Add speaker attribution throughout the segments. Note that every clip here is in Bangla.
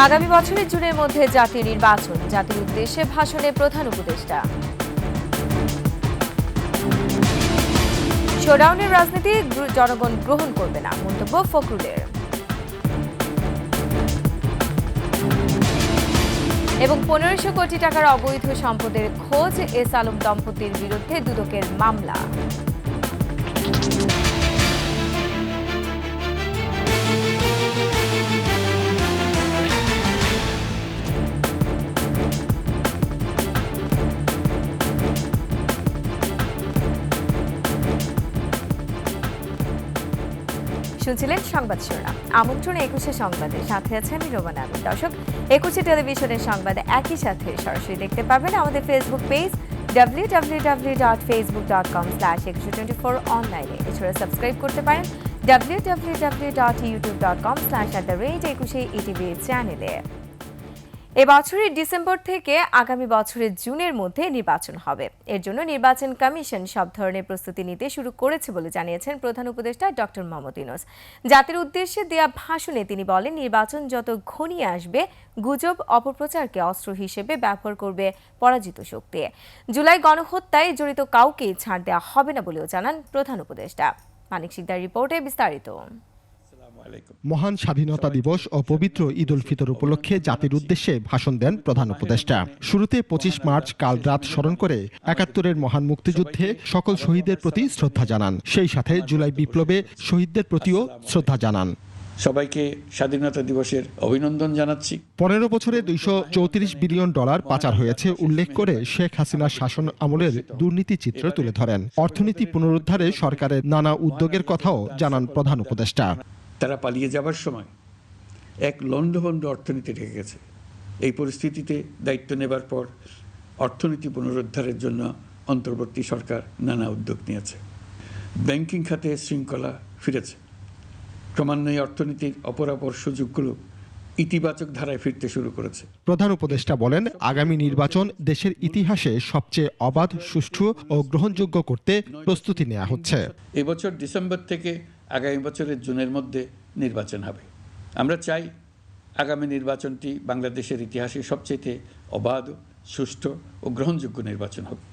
Speaker 1: আগামী বছরের জুনের মধ্যে জাতীয় নির্বাচন, জাতির উদ্দেশ্যে ভাষণে প্রধান উপদেষ্টা। শোডাউনের রাজনীতি জনগণ গ্রহণ করবে না, মন্তব্য ফখরুলের। এবং 1500 কোটি টাকার অবৈধ সম্পদের খোঁজ, এস আলম দম্পতির বিরুদ্ধে দুদকের মামলা। শুনছিলেন সংবাদ শিরোনাম। আমন্ত্রণ 21 সংবাদের সাথে আছে আমি রোমানা আমিন। দর্শক, 21 টেলিভিশনের সংবাদ একই সাথে সরাসরি দেখতে পাবেন আমাদের ফেসবুক পেজ www.facebook.com/2124 অনলাইনে। এছাড়া সাবস্ক্রাইব করতে পারেন www.youtube.com/21ETV চ্যানেলে। এবছরের ডিসেম্বর থেকে আগামী বছরের জুনের মধ্যে নির্বাচন হবে। এর জন্য নির্বাচন কমিশন সব ধরনের প্রস্তুতি নিতে শুরু করেছে বলে জানিয়েছেন প্রধান উপদেষ্টা ডক্টর মোহাম্মদ ইউনূস। জাতির উদ্দেশ্যে দেয়া ভাষণে তিনি বলেন, নির্বাচন যত ঘনিয়ে আসবে, গুজব অপপ্রচারকে অস্ত্র হিসেবে ব্যবহার করবে পরাজিত শক্তি। জুলাই গণহত্যায় জড়িত কাউকেই ছাড় দেওয়া হবে না বলেও জানান প্রধান উপদেষ্টা। মানিক শিকদার রিপোর্টে বিস্তারিত।
Speaker 2: মহান স্বাধীনতা দিবস ও পবিত্র ঈদ উল ফিতর উপলক্ষে জাতির উদ্দেশ্যে ভাষণ দেন প্রধান উপদেষ্টা। শুরুতে 25 মার্চ কাল রাত স্মরণ করে 71-এর মহান মুক্তিযুদ্ধে সকল শহীদদের প্রতি শ্রদ্ধা জানান। সেই সাথে জুলাই বিপ্লবে শহীদদের প্রতিও শ্রদ্ধা জানান।
Speaker 3: সবাইকে স্বাধীনতা দিবসের অভিনন্দন জানাচ্ছি।
Speaker 2: 15 বছরে $234 বিলিয়ন পাচার হয়েছে উল্লেখ করে শেখ হাসিনার শাসন আমলের দুর্নীতি চিত্র তুলে ধরেন। অর্থনীতি পুনরুদ্ধারে সরকারের নানা উদ্যোগের কথাও জানান প্রধান উপদেষ্টা।
Speaker 3: তারা পালিয়ে যাবার সময় এক লণ্ডভণ্ড অর্থনীতি রেখে গেছে। এই পরিস্থিতিতে দায়িত্ব নেবার পর অর্থনীতি পুনরুদ্ধারের জন্য অন্তর্বর্তী সরকার নানা উদ্যোগ নিয়েছে। ব্যাংকিং খাতে শৃঙ্খলা ফিরেছে। ক্রমান্বয়ে অর্থনীতির অপরাপর সুযোগগুলো ইতিবাচক ধারায় ফিরতে শুরু করেছে।
Speaker 2: প্রধান উপদেষ্টা বলেন, আগামী নির্বাচন দেশের ইতিহাসে সবচেয়ে অবাধ, সুষ্ঠু ও গ্রহণযোগ্য করতে প্রস্তুতি নেওয়া হচ্ছে।
Speaker 3: এবছর ডিসেম্বর থেকে আগামী বছরের জুনের মধ্যে নির্বাচন হবে। আমরা চাই আগামী নির্বাচনটি বাংলাদেশের ইতিহাসে সবচেয়ে অবাধ, সুষ্ঠু ও গ্রহণযোগ্য নির্বাচন হবে।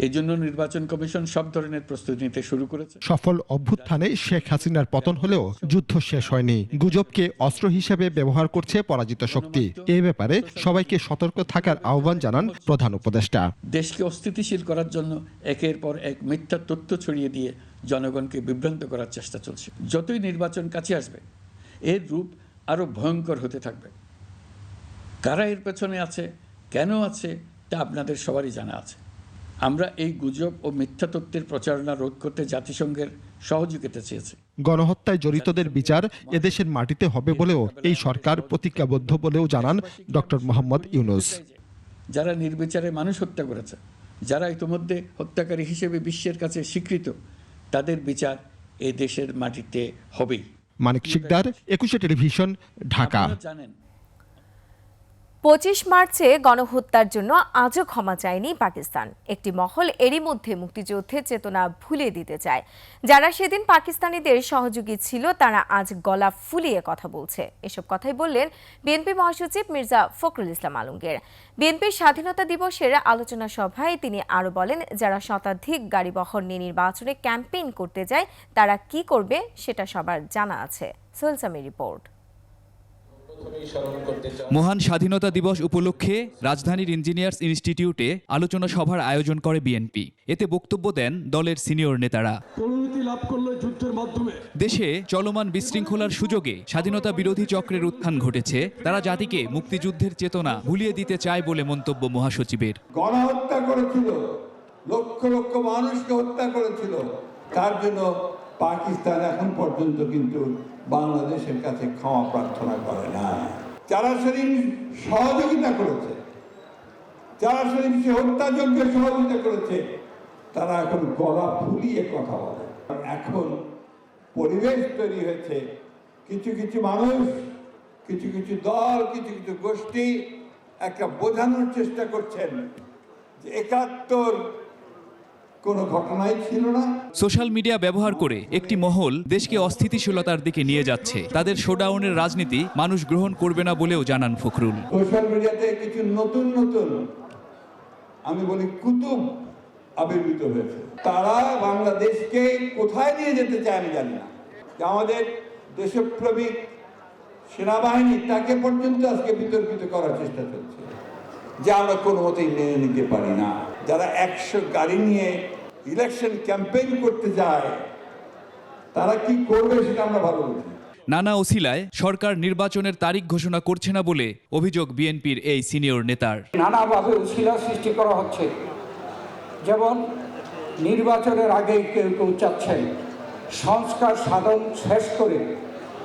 Speaker 3: এই জন্য নির্বাচন কমিশন সব ধরনের প্রস্তুতি নিতে শুরু করেছে।
Speaker 2: সফল অভ্যুত্থানে শেখ হাসিনার পতন হলেও যুদ্ধ শেষ হয়নি। গুজবকে অস্ত্র হিসেবে ব্যবহার করছে পরাজিত শক্তি। এ ব্যাপারে সবাইকে সতর্ক থাকার আহ্বান জানান প্রধান উপদেষ্টা।
Speaker 3: দেশকে অস্থিতিশীল করার জন্য একের পর এক মিথ্যা তথ্য ছড়িয়ে দিয়ে জনগণকে বিভ্রান্ত করার চেষ্টা চলছে। যতই নির্বাচন কাছে আসবে, এর রূপ আরো ভয়ঙ্কর হতে থাকবে। কারা এর পেছনে আছে, কেন আছে, তা আপনাদের সবারই জানা আছে। আমরা এই গুজব ও মিথ্যা তথ্যের প্রচারণা রোধ করতে জাতিসংঘের সহযোগিতা চেয়েছি।
Speaker 2: গণহত্যায় জড়িতদের বিচার এদেশের মাটিতে হবে বলেও এই সরকার প্রতিজ্ঞাবদ্ধ বলেও জানান ডক্টর মোহাম্মদ ইউনূস।
Speaker 3: যারা নির্বিচারে মানুষ হত্যা করেছে, যারা ইতিমধ্যে হত্যাকারী হিসেবে বিশ্বের কাছে স্বীকৃত, তাদের বিচার এ দেশের মাটিতে হবেই।
Speaker 2: মানিক শিকদার, 21 টেলিভিশন, ঢাকা।
Speaker 1: 25 মার্চে গণহত্যার জন্য আজও ক্ষমা চায়নি পাকিস্তান। একটি মহল এরই মধ্যে মুক্তিযুদ্ধের চেতনা ভুলিয়ে দিতে চায়। যারা সেদিন পাকিস্তানিদের সহযোগী ছিল, তারা আজ গলা ফুলিয়ে কথা বলছে। এসব কথাই বললেন বিএনপি মহাসচিব মির্জা ফখরুল ইসলাম আলমগীর। বিএনপির স্বাধীনতা দিবসের আলোচনা সভায় তিনি আরও বলেন, যারা শতাধিক গাড়িবহর নিয়ে নির্বাচনে ক্যাম্পেইন করতে যায়, তারা কি করবে সেটা সবার জানা আছে। সোহেল সামির রিপোর্ট।
Speaker 4: মহান স্বাধীনতা দিবস উপলক্ষে রাজধানীর ইঞ্জিনিয়ার্স ইনস্টিটিউটে আলোচনা সভার আয়োজন করে বিএনপি। এতে বক্তব্য দেন দলের সিনিয়র নেতারা। দেশে চলমান বিশৃঙ্খলার সুযোগে স্বাধীনতা বিরোধী চক্রের উত্থান ঘটেছে। তারা জাতিকে মুক্তিযুদ্ধের চেতনা ভুলিয়ে দিতে চায় বলে মন্তব্য মহাসচিবের।
Speaker 5: গণহত্যা করেছিল, লক্ষ লক্ষ মানুষকে হত্যা করেছিল, তার জন্য পাকিস্তান এখন পর্যন্ত কিন্তু বাংলাদেশের কাছে ক্ষমা প্রার্থনা করে না। যারা সেদিন সহযোগিতা করেছে, যারা সেদিন সে হত্যাযজ্ঞে সহযোগিতা করেছে, তারা এখন গলা ফুলিয়ে কথা বলে। এখন পরিবেশ তৈরি হয়েছে, কিছু কিছু মানুষ, কিছু কিছু দল, কিছু কিছু গোষ্ঠী একটা বোঝানোর চেষ্টা করছেন যে 71 কোনো ঘটনাই ছিল না।
Speaker 4: সোশ্যাল মিডিয়া ব্যবহার করে একটি মহল দেশকে অস্থিতিশীলতার দিকে নিয়ে যাচ্ছে। তাদের শোডাউনের রাজনীতি মানুষ গ্রহণ করবে না বলেও জানান ফখরুল।
Speaker 5: সোশ্যাল মিডিয়াতে কিছু নতুন নতুন আমি বলি কুতুব আবির্ভূত হয়েছে। তারা বাংলাদেশকে কোথায় নিয়ে যেতে চায় আমি জানি না। যে আমাদের দেশপ্রেমিক সেনাবাহিনী তাকে পর্যন্ত আজকে বিতর্কিত করার চেষ্টা চলছে, যে আমরা কোনো মতেই মেনে নিতে পারি না। যারা 100 গাড়ি নিয়ে ইলেকশন ক্যাম্পেইন করতে যায় তারা কি করবে সেটা আমরা ভালো বুঝি।
Speaker 4: নানা ওসিলায় সরকার নির্বাচনের তারিখ ঘোষণা করছে না বলে অভিযোগ বিএনপির এই সিনিয়র নেতার।
Speaker 6: নানাভাবে উছিলা সৃষ্টি করা হচ্ছে, যেমন নির্বাচনের আগেই কেউ কেউ চাচ্ছেন সংস্কার সাধন শেষ করে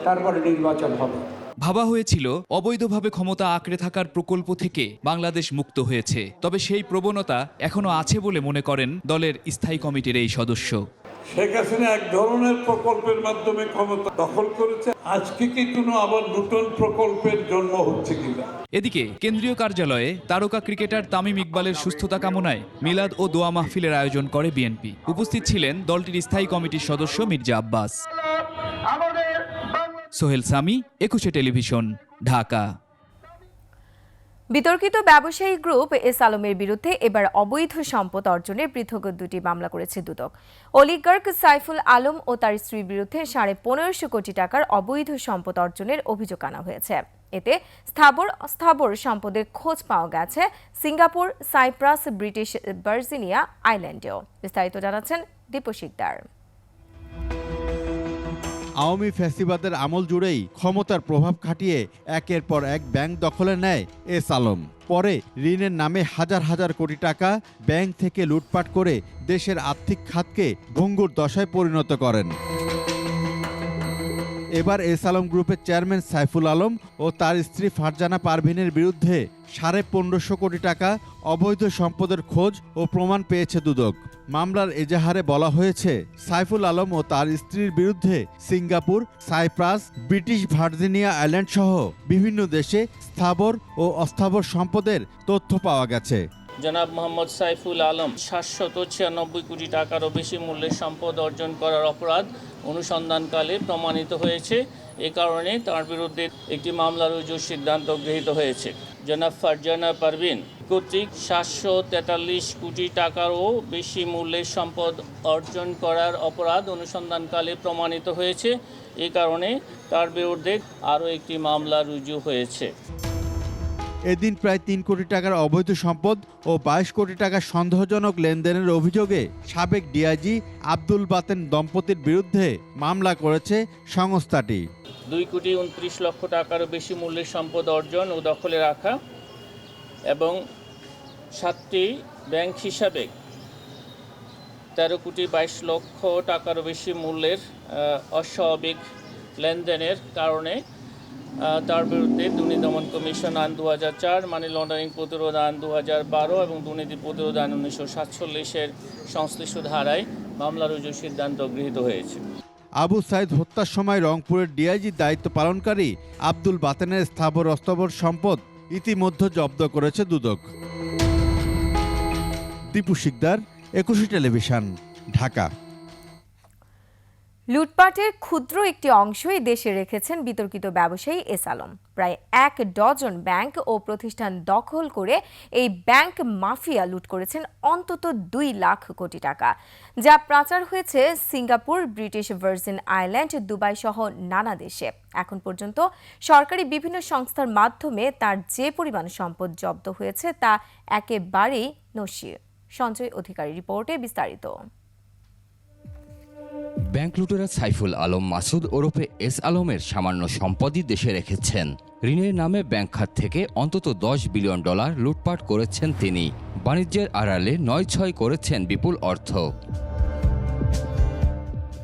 Speaker 6: তারপরে নির্বাচন হবে।
Speaker 4: ভাবা হয়েছিল অবৈধভাবে ক্ষমতা আঁকড়ে থাকার প্রকল্প থেকে বাংলাদেশ মুক্ত হয়েছে, তবে সেই প্রবণতা এখনো আছে বলে মনে করেন দলের স্থায়ী কমিটির এই সদস্য।
Speaker 7: শেখ হাসিনা এক ধরনের প্রকল্পের মাধ্যমে ক্ষমতা দখল করেছে, আজকে কি কোনো আবার নতুন প্রকল্পের জন্ম হচ্ছে কিনা।
Speaker 4: এদিকে কেন্দ্রীয় কার্যালয়ে তারকা ক্রিকেটার তামিম ইকবালের সুস্থতা কামনায় মিলাদ ও দোয়া মাহফিলের আয়োজন করে বিএনপি। উপস্থিত ছিলেন দলটির স্থায়ী কমিটির সদস্য মির্জা আব্বাস। সোহেল সামি, একুশে টেলিভিশন, ঢাকা।
Speaker 1: বিতর্কিত ব্যবসায়ী গ্রুপ এস আলমের বিরুদ্ধে এবার অবৈধ সম্পদ অর্জনের পৃথক 2টি মামলা করেছে দুদক। অলিগার্ক সাইফুল আলম ও তার স্ত্রীর বিরুদ্ধে 1550 কোটি টাকার অবৈধ সম্পদ অর্জনের অভিযোগ আনা হয়েছে। এতে স্থাবর সম্পদের খোঁজ পাওয়া গেছে সিঙ্গাপুর, সাইপ্রাস, ব্রিটিশ ভার্জিনিয়া আইল্যান্ডেও। বিস্তারিত জানাচ্ছেন দীপু শিকদার।
Speaker 8: আওয়ামী ফ্যাসিবাদের আমল জুড়েই ক্ষমতার প্রভাব খাটিয়ে একের পর এক ব্যাংক দখলে নেয় এস আলম। পরে ঋণের নামে হাজার হাজার কোটি টাকা ব্যাংক থেকে লুটপাট করে দেশের আর্থিক খাতকে ভঙ্গুর দশায় পরিণত করেন। এবার এস আলম গ্রুপের চেয়ারম্যান সাইফুল আলম ও তার স্ত্রী ফারজানা পারভিনের বিরুদ্ধে 1550 কোটি টাকা অবৈধ সম্পদের খোঁজ ও প্রমাণ পেয়েছে দুদক। মামলার এজাহারে বলা হয়েছে, সাইফুল আলম ও তার স্ত্রীর বিরুদ্ধে Singapore, Cyprus, British Virgin Island সহ বিভিন্ন দেশে স্থাবর ও অস্থাবর সম্পদের তথ্য পাওয়া গেছে।
Speaker 9: জনাব মোহাম্মদ সাইফুল আলম 796 কোটি টাকারও বেশি মূল্যের সম্পদ অর্জন করার অপরাধ অনুসন্ধানকালে প্রমাণিত হয়েছে। এ কারণে তার বিরুদ্ধে একটি মামলা রুজুর সিদ্ধান্ত গৃহীত হয়েছে। জনাব ফারজানা পারভিন কর্তৃক 743 কোটি টাকারও বেশি মূল্যের সম্পদ অর্জন করার অপরাধ অনুসন্ধানকালে প্রমাণিত হয়েছে। এ কারণে তার বিরুদ্ধে আরও একটি মামলা রুজু হয়েছে।
Speaker 8: এদিন প্রায় 3 কোটি টাকার অবৈধ সম্পদ ও 22 কোটি টাকার সন্দেহজনক লেনদেনের অভিযোগে সাবেক ডিআইজি আব্দুল বাতেন দম্পতির বিরুদ্ধে মামলা করেছে সংস্থাটি।
Speaker 9: 2 কোটি 29 লক্ষ টাকারও বেশি মূল্যের সম্পদ অর্জন ও দখলে রাখা এবং 7টি ব্যাংক হিসাবে 13 কোটি 22 লক্ষ টাকারও বেশি মূল্যের অস্বাভাবিক লেনদেনের কারণে তার বিরুদ্ধে দুর্নীতি দমন কমিশন আইন 2004, মানি লন্ডারিং প্রতিরোধ আইন 2012 এবং দুর্নীতি প্রতিরোধ আইন 1947-এর সংশ্লিষ্ট ধারায় মামলা রুজুর সিদ্ধান্ত গৃহীত হয়েছে।
Speaker 8: আবু সাইদ হত্যার সময় রংপুরের ডিআইজির দায়িত্ব পালনকারী আব্দুল বাতেনের স্থাবর অস্থাবর সম্পদ ইতিমধ্যে জব্দ করেছে দুদক। দীপু শিকদার, একুশে টেলিভিশন, ঢাকা।
Speaker 1: লুটপাটের ক্ষুদ্র একটি অংশই দেশে রেখেছেন বিতর্কিত ব্যবসায়ী এস আলম। প্রায় 1 ডজন ব্যাংক ও প্রতিষ্ঠান দখল করে এই ব্যাংক মাফিয়া লুট করেছেন অন্তত 2 লাখ কোটি টাকা, যা পাচার হয়েছে Singapore, British virgin island, Dubai সহ নানা দেশে। এখন পর্যন্ত সরকারি বিভিন্ন সংস্থার মাধ্যমে তার যে পরিমাণ সম্পদ জব্দ হয়েছে তা একেবারেই নস্যি। সঞ্জয় অধিকারী রিপোর্টে বিস্তারিত।
Speaker 10: ব্যাংক লুটেরা সাইফুল আলম মাসুদ ওরফে এস আলমের সামান্য সম্পদই দেশে রেখেছেন। ঋণের নামে ব্যাংক খাত থেকে অন্তত $10 বিলিয়ন লুটপাট করেছেন তিনি। বাণিজ্যের আড়ালে 9-6 করেছেন বিপুল অর্থ।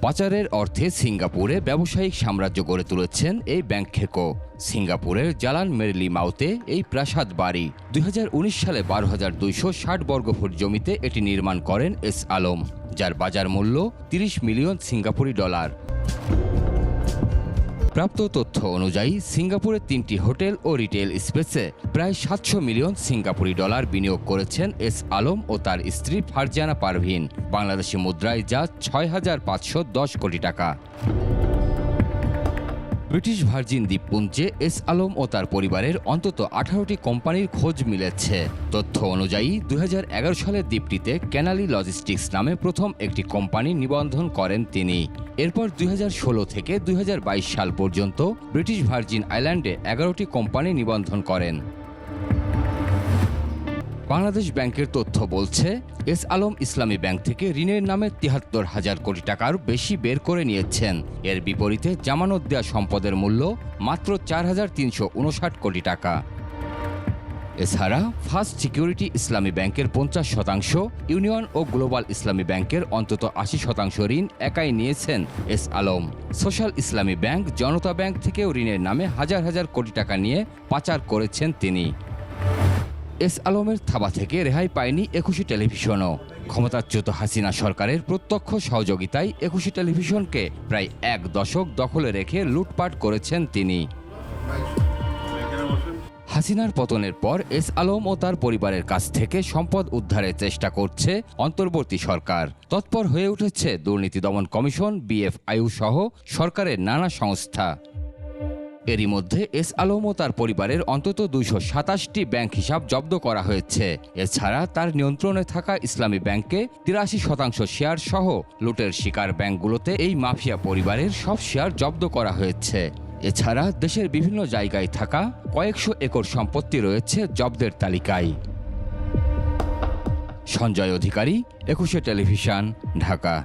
Speaker 10: পাচারের অর্থে সিঙ্গাপুরে ব্যবসায়িক সাম্রাজ্য গড়ে তুলেছেন এই ব্যাংক খেকো। সিঙ্গাপুরের জালান মেরিলি মাউতে এই প্রাসাদ বাড়ি। 2019 সালে 12,260 বর্গফুট জমিতে এটি নির্মাণ করেন এস আলম, যার বাজার মূল্য $30 মিলিয়ন সিঙ্গাপুরি ডলার। প্রাপ্ত তথ্য অনুযায়ী সিঙ্গাপুরের 3টি হোটেল ও রিটেল স্পেসে প্রায় 700 মিলিয়ন সিঙ্গাপুরি ডলার বিনিয়োগ করেছেন এস আলম ও তার স্ত্রী ফারজানা পারভিন, বাংলাদেশি মুদ্রায় যা 6,510 কোটি টাকা। ব্রিটিশ ভার্জিন দ্বীপপুঞ্জে এস আলম ও তার পরিবারের অন্তত 18টি কোম্পানির খোঁজ মিলেছে। তথ্য অনুযায়ী 2011 সালে দ্বীপটিতে ক্যানালি লজিস্টিক্স নামে প্রথম একটি কোম্পানি নিবন্ধন করেন তিনি। এরপর 2016 থেকে 2022 সাল পর্যন্ত ব্রিটিশ ভার্জিন আইল্যান্ডে 11টি কোম্পানি নিবন্ধন করেন। বাংলাদেশ ব্যাংকের তথ্য বলছে, এস আলম ইসলামী ব্যাংক থেকে ঋণের নামে 73,000 কোটি টাকার বেশি বের করে নিয়েছেন। এর বিপরীতে জামানত দেওয়া সম্পদের মূল্য মাত্র 4,359 কোটি টাকা। এছাড়া ফার্স্ট সিকিউরিটি ইসলামী ব্যাংকের 50%, ইউনিয়ন ও গ্লোবাল ইসলামী ব্যাংকের অন্তত 80% ঋণ একাই নিয়েছেন এস আলম। সোশ্যাল ইসলামী ব্যাংক, জনতা ব্যাংক থেকেও ঋণের নামে হাজার হাজার কোটি টাকা নিয়ে পাচার করেছেন তিনি। এস আলমের থাবা থেকে রেহাই পায়নি একুশে টেলিভিশনও। ক্ষমতাচ্যুত হাসিনা সরকারের প্রত্যক্ষ সহযোগিতায় একুশে টেলিভিশনকে প্রায় 1 দশক দখলে রেখে লুটপাট করেছেন তিনি। হাসিনার পতনের পর এস আলম ও তার পরিবারের কাছ থেকে সম্পদ উদ্ধারের চেষ্টা করছে অন্তর্বর্তী সরকার। তৎপর হয়ে উঠেছে দুর্নীতি দমন কমিশন, BFIU সহ সরকারের নানা সংস্থা। এরই মধ্যে এস আলম ও তার পরিবারের অন্তত 227টি ব্যাংক হিসাব জব্দ করা হয়েছে। এছাড়া তার নিয়ন্ত্রণে থাকা ইসলামী ব্যাংকে 83% শেয়ার সহ লুটের শিকার ব্যাংকগুলোতে এই মাফিয়া পরিবারের সব শেয়ার জব্দ করা হয়েছে। এছাড়া দেশের বিভিন্ন জায়গায় থাকা কয়েকশো একর সম্পত্তি রয়েছে জব্দের তালিকায়। সঞ্জয় অধিকারী, একুশে টেলিভিশন, ঢাকা।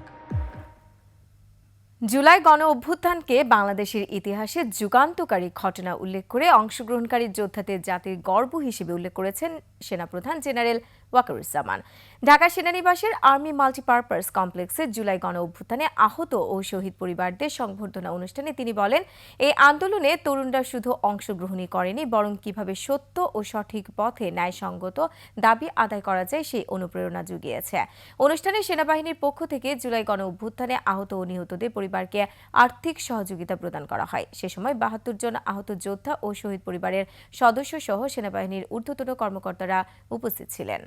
Speaker 1: জুলাই গণ অভ্যুত্থানকে বাংলাদেশের ইতিহাসে যুগান্তকারী ঘটনা উল্লেখ করে অংশগ্রহণকারী যোদ্ধাদের জাতির গর্ব হিসেবে উল্লেখ করেছেন সেনাপ্রধান জেনারেল ওয়াকারুজ্জামান। ঢাকা সেনানিবাসের আর্মি মাল্টিপারপাস কমপ্লেক্সে জুলাই গণ অভ্যুত্থানে আহত ও শহীদ পরিবারদের সংবর্ধনা অনুষ্ঠানে তিনি বলেন, এই আন্দোলনে তরুণরা শুধু অংশগ্রহণই করেনি, বরং কিভাবে সত্য ও সঠিক পথে ন্যায়সঙ্গত দাবি আদায় করা যায় সেই অনুপ্রেরণা জুগিয়েছে। অনুষ্ঠানে সেনাবাহিনীর পক্ষ থেকে জুলাই গণ অভ্যুত্থানে আহত ও নিহতদের পরিবারকে আর্থিক সহযোগিতা প্রদান করা হয়। সে সময় 72 জন আহত যোদ্ধা ও শহীদ পরিবারের সদস্য সহ সেনাবাহিনীর ঊর্ধ্বতন কর্মকর্তারা উপস্থিত ছিলেন।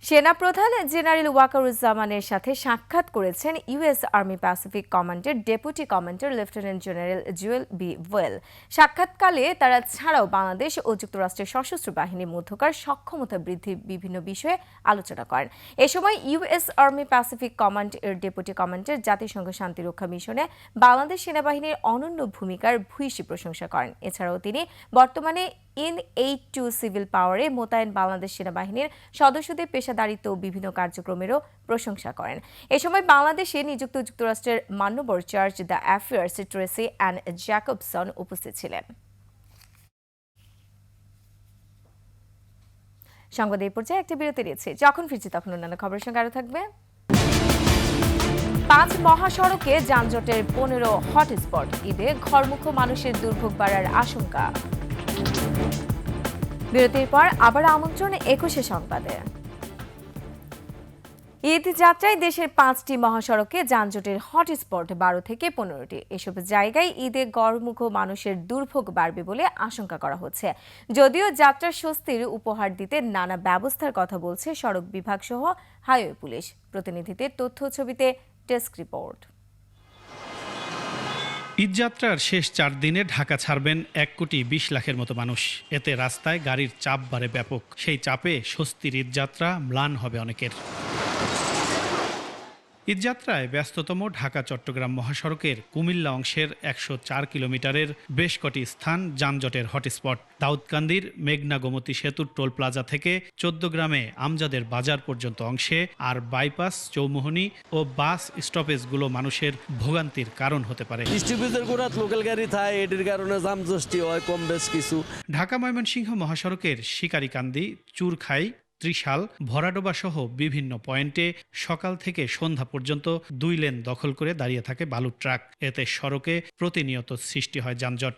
Speaker 1: সেনাপ্রধান জেনারেল ওয়াকারুজ্জামানের সাথে সাক্ষাৎ করেছেন ইউএস আর্মি প্যাসিফিক কমান্ডের deputy commander lieutenant general Jewel B well. সাক্ষাৎকালে তারা ছাড়াও বাংলাদেশ ও যুক্তরাষ্ট্রের সশস্ত্র বাহিনীর মধ্যকার সক্ষমতা বৃদ্ধির বিভিন্ন বিষয়ে আলোচনা করেন। এ সময় ইউএস আর্মি প্যাসিফিক কমান্ড এর ডেপুটি কমান্ডার জাতিসংঘ শান্তিরক্ষা মিশনে বাংলাদেশ সেনাবাহিনীর অনন্য ভূমিকার ভূয়সী প্রশংসা করেন। এছাড়াও তিনি বর্তমানে In-82 সিভিল পাওয়ারে মোতায়েন বাংলাদেশ সেনাবাহিনীর সদস্যদের পেশাদারিত্ব ও বিভিন্ন কার্যক্রমেরও প্রশংসা করেন। এ সময় বাংলাদেশে নিযুক্ত যুক্তরাষ্ট্রের মান্যবর chargé d'affaires Tracey Ann Jacobson উপস্থিত ছিলেন। সংবাদ এই পর্যায়ে একটি বিরতি রয়েছে, যখন ফিরছি তখন অন্যান্য খবরের সঙ্গে আরও থাকবে। 5 মহাসড়কে যানজটের 15 হটস্পট, ঈদে ঘরমুখো মানুষের দুর্ভোগ বাড়ার আশঙ্কা। বিরতির পর আবার আমন্ত্রণ 21 সংবাদে। ঈদ যাত্রায় দেশের 5টি মহাসড়কে যানজটের হটস্পট 12 থেকে 15টি। এসব জায়গায় ঈদে গড়মুখো মানুষের দুর্ভোগ বাড়বে বলে আশঙ্কা করা হচ্ছে। যদিও যাত্রার স্বস্তির উপহার দিতে নানা ব্যবস্থার কথা বলছে সড়ক বিভাগ সহ হাইওয়ে পুলিশ। প্রতিনিধিদের তথ্য ছবিতে ডেস্ক রিপোর্ট।
Speaker 11: ঈদযাত্রার শেষ 4 দিনে ঢাকা ছাড়বেন 1,20,00,000 মতো মানুষ। এতে রাস্তায় গাড়ির চাপ বাড়ে ব্যাপক। সেই চাপে স্বস্তির ঈদযাত্রা ম্লান হবে অনেকের। ঈদযাত্রায় ব্যস্ততম ঢাকা চট্টগ্রাম মহাসড়কের কুমিল্লা অংশের 104 কিলোমিটারের বেশ কটি স্থান যানজটের হটস্পট। দাউদকান্দির মেঘনা গোমতী সেতুর টোল প্লাজা থেকে 14 গ্রামে আমজাদের বাজার পর্যন্ত অংশে আর বাইপাস, চৌমুহনী ও বাস স্টপেজগুলো মানুষের ভোগান্তির কারণ হতে পারে।
Speaker 12: লোকাল গাড়ি থাকে, এটির কারণে জামজস্তি হয় কম বেশ কিছু।
Speaker 11: ঢাকা ময়মনসিংহ মহাসড়কের শিকারীকান্দি, চুরখাই, ত্রিশাল, ভরাডোবা সহ বিভিন্ন পয়েন্টে সকাল থেকে সন্ধ্যা পর্যন্ত 2 লেন দখল করে দাঁড়িয়ে থাকে বালুর ট্রাক। এতে সড়কে প্রতিনিয়ত সৃষ্টি হয় যানজট।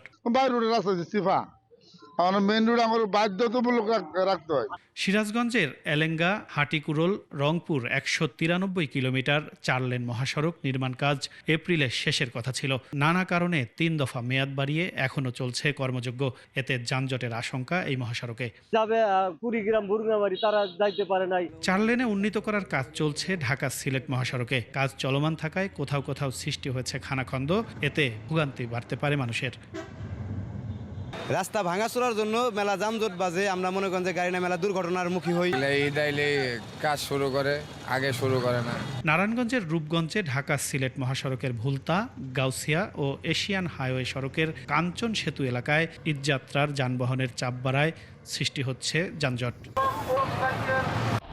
Speaker 13: আমার মেন রোড আমার বাধ্যতামূলক রাখতে হয়।
Speaker 11: সিরাজগঞ্জের এলেঙ্গা হাটিকুরল রংপুর 193 কিলোমিটার 4 লেন মহাসড়ক নির্মাণ কাজ এপ্রিলের শেষের কথা ছিল। নানা কারণে 3 দফা মেয়াদ বাড়িয়ে এখনো চলছে কর্মযোগ্য। এতে যানজটের আশঙ্কা এই মহাসড়কে।
Speaker 12: যাবে কুড়িগ্রাম বুরগামারি তারা যাইতে পারে নাই।
Speaker 11: 4 লেনে উন্নীত করার কাজ চলছে ঢাকা সিলেট মহাসড়কে। কাজ চলমান থাকায় কোথাও কোথাও সৃষ্টি হয়েছে খানাখন্দ। এতে ভোগান্তি বাড়তে পারে মানুষের।
Speaker 14: রাস্তা ভাঙাচোরার জন্য মেলা যানজট বাজে, আমরা মনে করেন যে গাড়ি না মেলা দুর্ঘটনার মুখী হই।
Speaker 15: কাজ শুরু করে আগে শুরু করে না।
Speaker 11: নারায়ণগঞ্জের রূপগঞ্জে ঢাকা সিলেট মহাসড়কের ভুলতা গাউসিয়া ও এশিয়ান হাইওয়ে সড়কের কাঞ্চন সেতু এলাকায় ঈদযাত্রার যানবাহনের চাপ বাড়ায় সৃষ্টি হচ্ছে যানজট।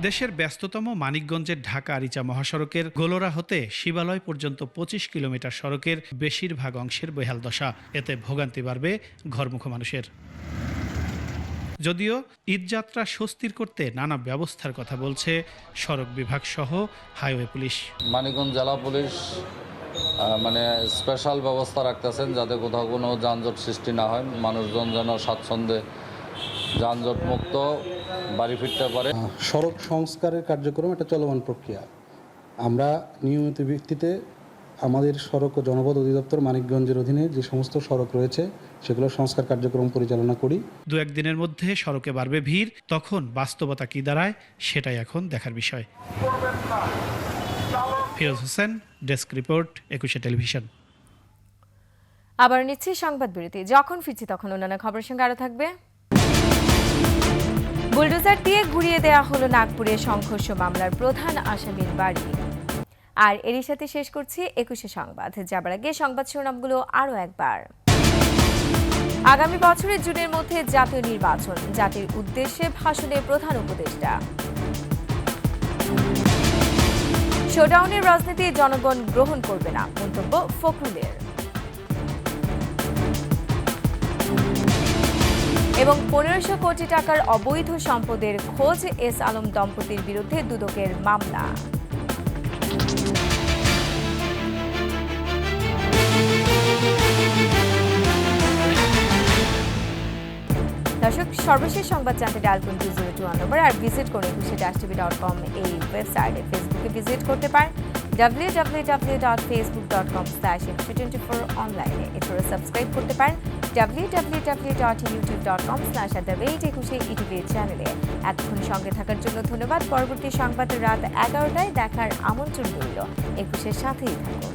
Speaker 11: দেশের ব্যস্ততম মানিকগঞ্জের ঢাকা আরিচা মহাসড়কের গোলরা হতে শিবালয় পর্যন্ত 25 কিলোমিটার সড়কের বেশিরভাগ অংশের বেহাল দশা। এতে ভোগান্তি বাড়বে ঘরমুখো মানুষের। যদিও ঈদযাত্রা স্বস্তির করতে নানা ব্যবস্থার কথা বলছে সড়ক বিভাগ সহ হাইওয়ে পুলিশ।
Speaker 15: মানিকগঞ্জ জেলা পুলিশ স্পেশাল ব্যবস্থা রাখতেছেন যাতে কোথাও কোনো যানজট সৃষ্টি না হয়, মানুষজন যেন স্বাচ্ছন্দ্যে যানজট মুক্ত বাড়ি ফিরতে পারে।
Speaker 16: সড়ক সংস্কারের কার্যক্রম একটা চলমান প্রক্রিয়া। আমরা নিয়মিত ভিত্তিতে আমাদের সড়ক ও জনপথ অধিদপ্তর মানিকগঞ্জের অধীনে যে সমস্ত সড়ক রয়েছে সেগুলো সংস্কার কার্যক্রম পরিচালনা করি।
Speaker 11: 2-1 দিনের মধ্যে সড়কে বাড়বে ভিড়, তখন বাস্তবতা কি দাঁড়ায় সেটাই এখন দেখার বিষয়। Firoz Hossain, desk report, 21 television.
Speaker 1: আবার নিচ্ছি সংবাদ বিরতি। যখন ফিরছি তখন অন্যান্য খবরের সঙ্গে আরো থাকবে। বুলডোজার দিয়ে ঘুরিয়ে দেওয়া হলো নাগপুরে সংঘর্ষ মামলার প্রধান আসামির বাড়ি। আর এরই সাথে শেষ করছি 21 সংবাদ। যাবার আগে সংবাদ শিরোনামগুলো আরো একবার। আগামী বছরের জুনের মধ্যে জাতীয় নির্বাচন, জাতির উদ্দেশ্যে ভাষণে প্রধান উপদেষ্টা। শোডাউনের রাজনীতি জনগণ গ্রহণ করবে না, মন্তব্য ফখরুলের। এবং 1500 কোটি টাকার অবৈধ সম্পদের খোঁজ, এস আলম দম্পতির বিরুদ্ধে দুদকের মামলা। দর্শক, সর্বশেষ সংবাদ জানতে ডায়াল করুন 202 নম্বর আর ভিজিট করুন 21tv.com এই ওয়েবসাইটে। ফেসবুকে ভিজিট করতে পারেন www.facebook.com/2124 অনলাইনে। এছাড়া সাবস্ক্রাইব করতে পারেন www.youtube.com/@21 চ্যানেলে। এতক্ষণ সঙ্গে থাকার জন্য ধন্যবাদ। পরবর্তী সংবাদ রাত 11টায় দেখার আমন্ত্রণ রইল। 21-এর সাথেই থাকুন।